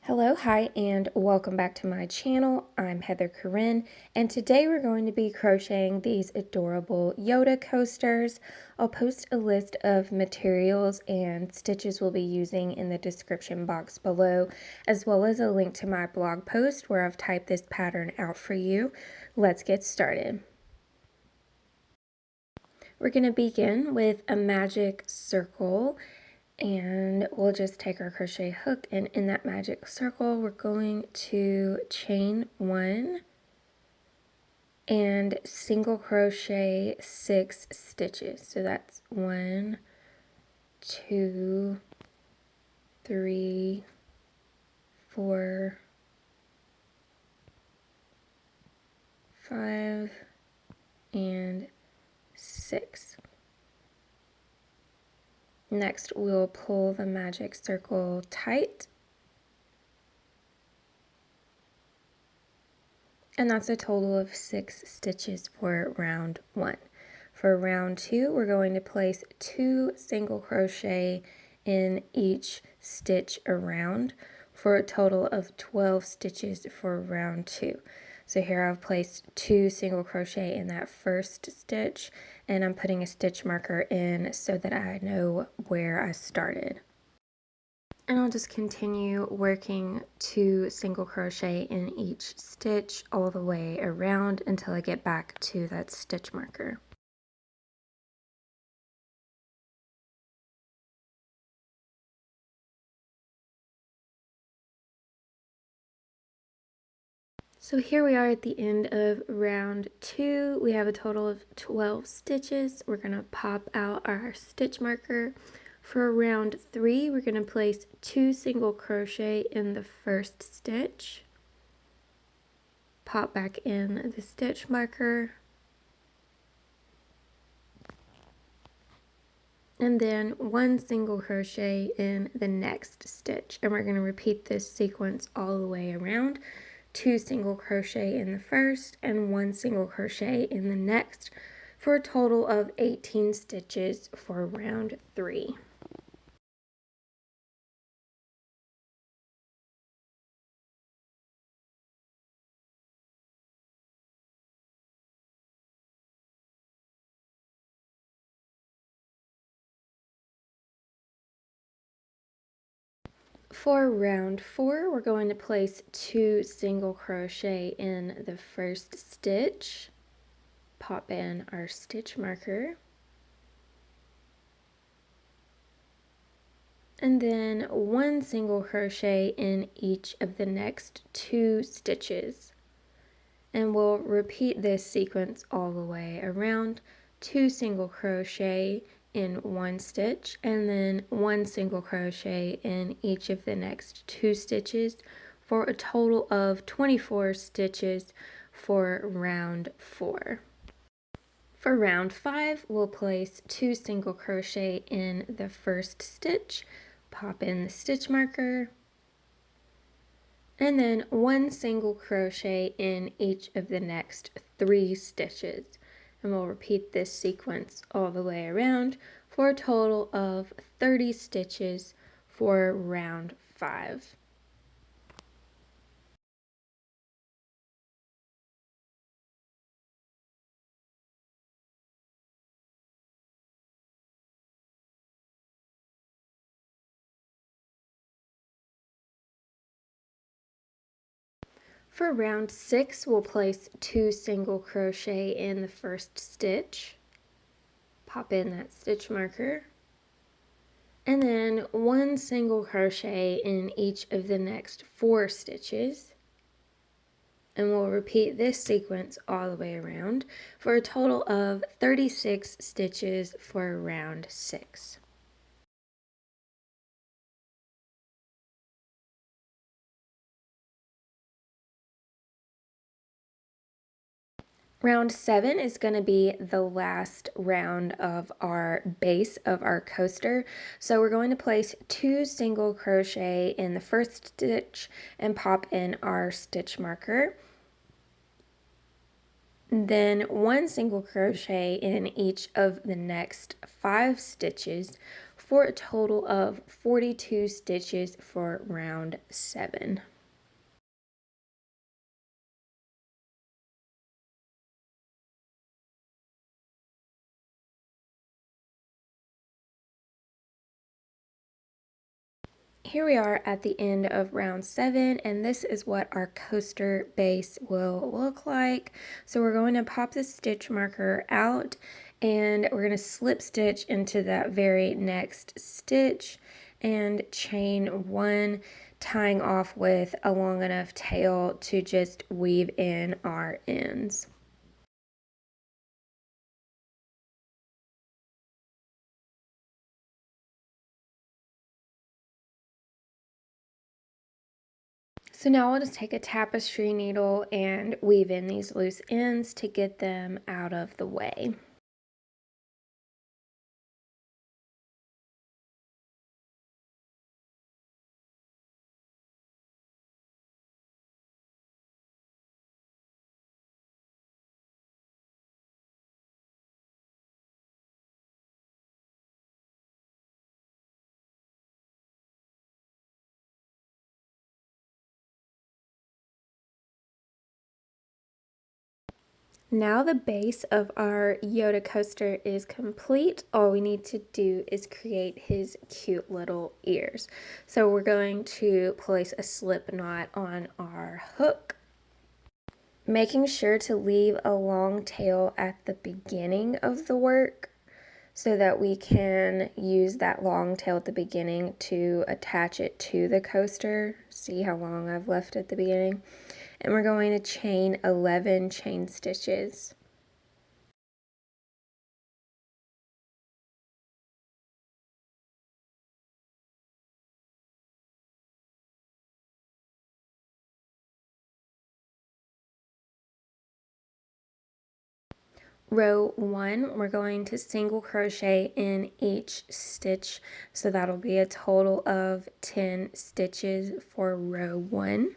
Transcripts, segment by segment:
Hello, hi, and welcome back to my channel. I'm Heather Corinne, and today we're going to be crocheting these adorable Yoda coasters. I'll post a list of materials and stitches we'll be using in the description box below, as well as a link to my blog post where I've typed this pattern out for you. Let's get started. We're going to begin with a magic circle. And we'll just take our crochet hook, and in that magic circle we're going to chain 1 and single crochet 6 stitches. So that's 1, 2, 3, 4, 5, and 6. Next, we'll pull the magic circle tight, and that's a total of 6 stitches for round 1. For round 2, we're going to place 2 single crochet in each stitch around for a total of 12 stitches for round 2. So here I've placed 2 single crochet in that first stitch, and I'm putting a stitch marker in so that I know where I started. And I'll just continue working 2 single crochet in each stitch all the way around until I get back to that stitch marker. So here we are at the end of round 2. We have a total of 12 stitches. We're going to pop out our stitch marker. For round 3, we're going to place 2 single crochet in the first stitch. Pop back in the stitch marker. And then 1 single crochet in the next stitch. And we're going to repeat this sequence all the way around. 2 single crochet in the first and 1 single crochet in the next for a total of 18 stitches for round 3. For round 4, we're going to place 2 single crochet in the first stitch. Pop in our stitch marker. And then 1 single crochet in each of the next 2 stitches. And we'll repeat this sequence all the way around. 2 single crochet in 1 stitch, and then 1 single crochet in each of the next 2 stitches for a total of 24 stitches for round 4. For round 5, we'll place 2 single crochet in the first stitch, pop in the stitch marker, and then 1 single crochet in each of the next 3 stitches. And we'll repeat this sequence all the way around for a total of 30 stitches for round 5. For round 6, we'll place 2 single crochet in the first stitch, pop in that stitch marker, and then 1 single crochet in each of the next 4 stitches. And we'll repeat this sequence all the way around for a total of 36 stitches for round 6. Round 7 is going to be the last round of our base of our coaster. So we're going to place 2 single crochet in the first stitch and pop in our stitch marker. Then 1 single crochet in each of the next 5 stitches for a total of 42 stitches for round 7. Here we are at the end of round 7, and this is what our coaster base will look like. So we're going to pop the stitch marker out, and we're going to slip stitch into that very next stitch and chain 1, tying off with a long enough tail to just weave in our ends. So now I'll just take a tapestry needle and weave in these loose ends to get them out of the way. Now the base of our Yoda coaster is complete. All we need to do is create his cute little ears. So we're going to place a slip knot on our hook, making sure to leave a long tail at the beginning of the work so that we can use that long tail at the beginning to attach it to the coaster. See how long I've left at the beginning? And we're going to chain 11 chain stitches. Row 1, we're going to single crochet in each stitch, so that'll be a total of 10 stitches for row 1.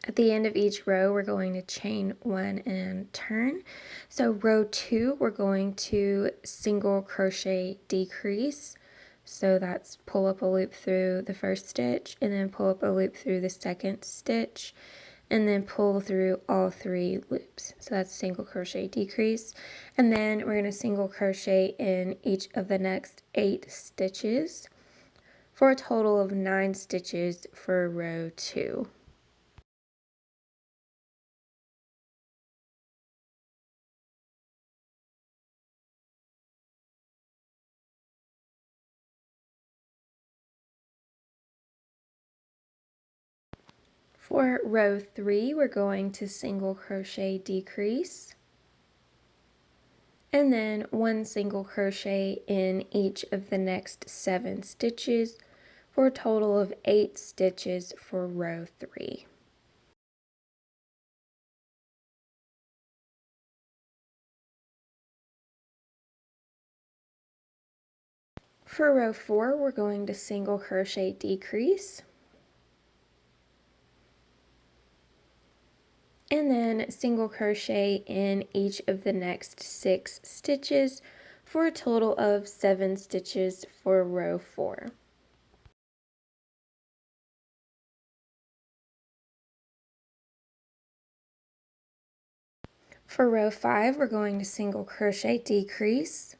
At the end of each row, we're going to chain 1 and turn. So row 2, we're going to single crochet decrease. So that's pull up a loop through the first stitch, and then pull up a loop through the second stitch, and then pull through all 3 loops. So that's single crochet decrease. And then we're going to single crochet in each of the next 8 stitches for a total of 9 stitches for row 2. For row 3, we're going to single crochet decrease, and then 1 single crochet in each of the next 7 stitches for a total of 8 stitches for row 3. For row 4, we're going to single crochet decrease, and then single crochet in each of the next 6 stitches for a total of 7 stitches for row 4. For row 5, we're going to single crochet decrease,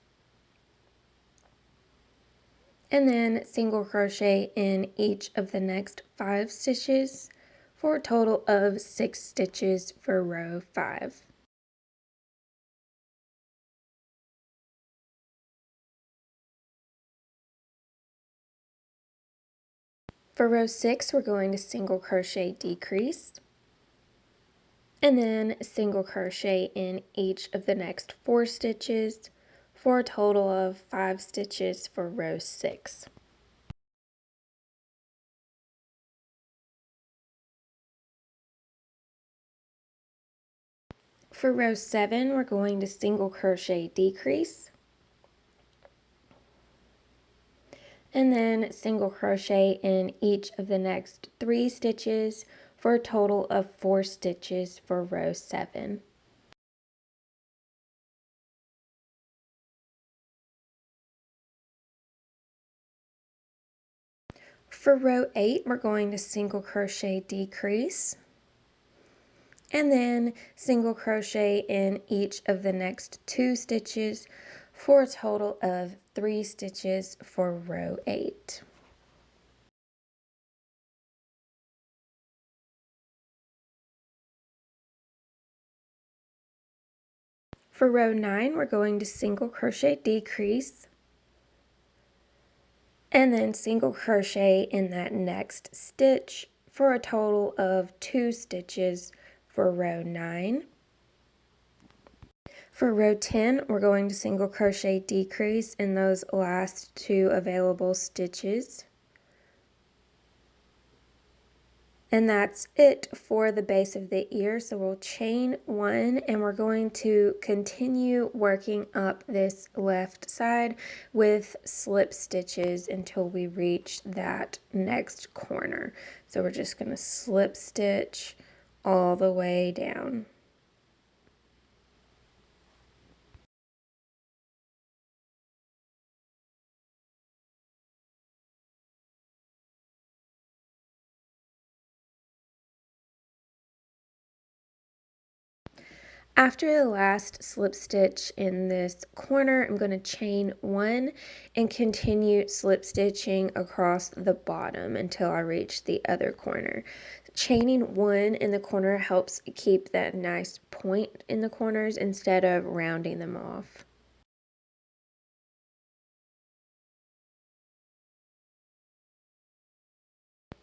and then single crochet in each of the next 5 stitches for a total of 6 stitches for row 5. For row 6, we're going to single crochet decrease, and then single crochet in each of the next 4 stitches for a total of 5 stitches for row 6. For row 7, we're going to single crochet decrease, and then single crochet in each of the next 3 stitches for a total of 4 stitches for row 7. For row 8, we're going to single crochet decrease, and then single crochet in each of the next 2 stitches for a total of 3 stitches for row 8. For row 9, we're going to single crochet decrease, and then single crochet in that next stitch for a total of 2 stitches for row 9. For row 10, we're going to single crochet decrease in those last 2 available stitches. And that's it for the base of the ear. So we'll chain 1, and we're going to continue working up this left side with slip stitches until we reach that next corner. So we're just going to slip stitch all the way down. After the last slip stitch in this corner, I'm going to chain 1 and continue slip stitching across the bottom until I reach the other corner. Chaining 1 in the corner helps keep that nice point in the corners instead of rounding them off.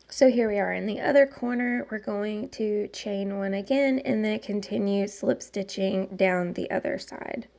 So here we are in the other corner. We're going to chain 1 again and then continue slip stitching down the other side.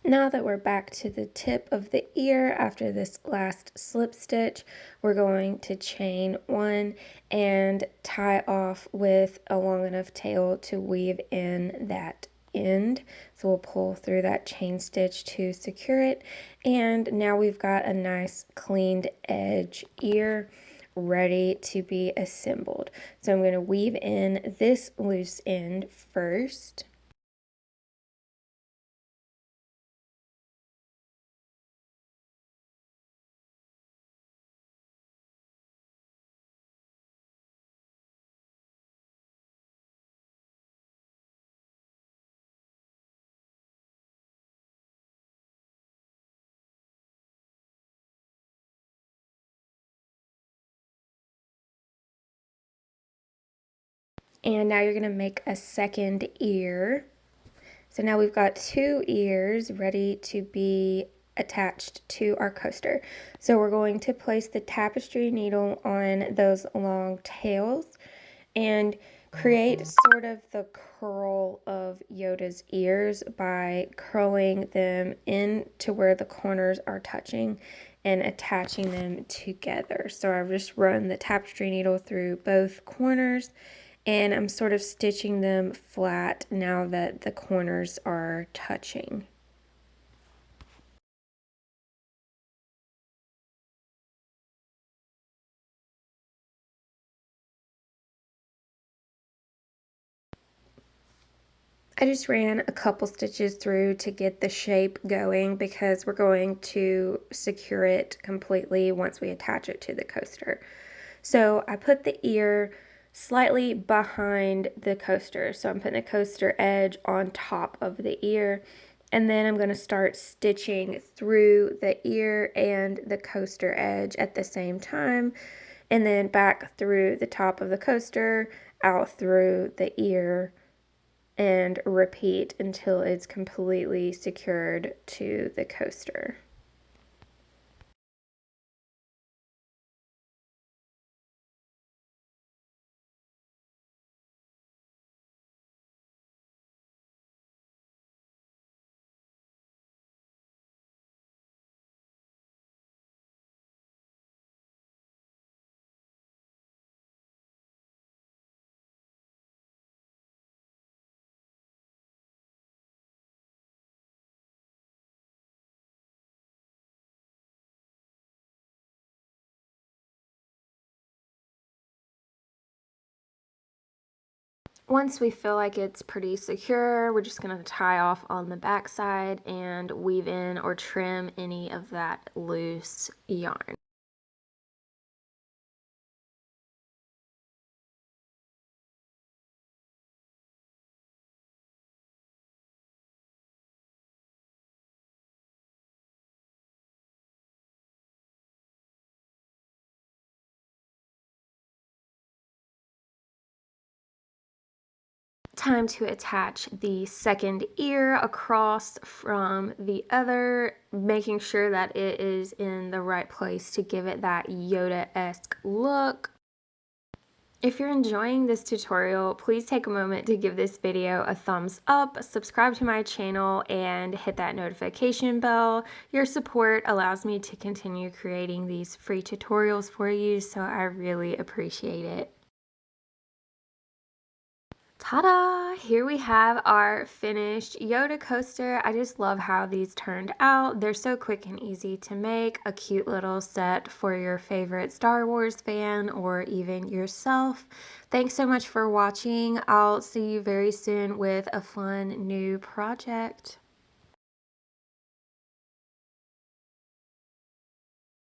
Now that we're back to the tip of the ear after this last slip stitch, we're going to chain 1 and tie off with a long enough tail to weave in that end. So we'll pull through that chain stitch to secure it, and now we've got a nice cleaned edge ear ready to be assembled. So I'm going to weave in this loose end first. And now you're going to make a second ear. So now we've got 2 ears ready to be attached to our coaster. So we're going to place the tapestry needle on those long tails and create sort of the curl of Yoda's ears by curling them in to where the corners are touching and attaching them together. So I've just run the tapestry needle through both corners, and I'm sort of stitching them flat now that the corners are touching. I just ran a couple stitches through to get the shape going because we're going to secure it completely once we attach it to the coaster. So I put the ear slightly behind the coaster. So I'm putting the coaster edge on top of the ear, and then I'm going to start stitching through the ear and the coaster edge at the same time, and then back through the top of the coaster, out through the ear, and repeat until it's completely secured to the coaster. Once we feel like it's pretty secure, we're just going to tie off on the back side and weave in or trim any of that loose yarn. Time to attach the second ear across from the other, making sure that it is in the right place to give it that Yoda-esque look. If you're enjoying this tutorial, please take a moment to give this video a thumbs up, subscribe to my channel, and hit that notification bell. Your support allows me to continue creating these free tutorials for you, so I really appreciate it. Ta-da! Here we have our finished Yoda coaster. I just love how these turned out. They're so quick and easy to make. A cute little set for your favorite Star Wars fan or even yourself. Thanks so much for watching. I'll see you very soon with a fun new project.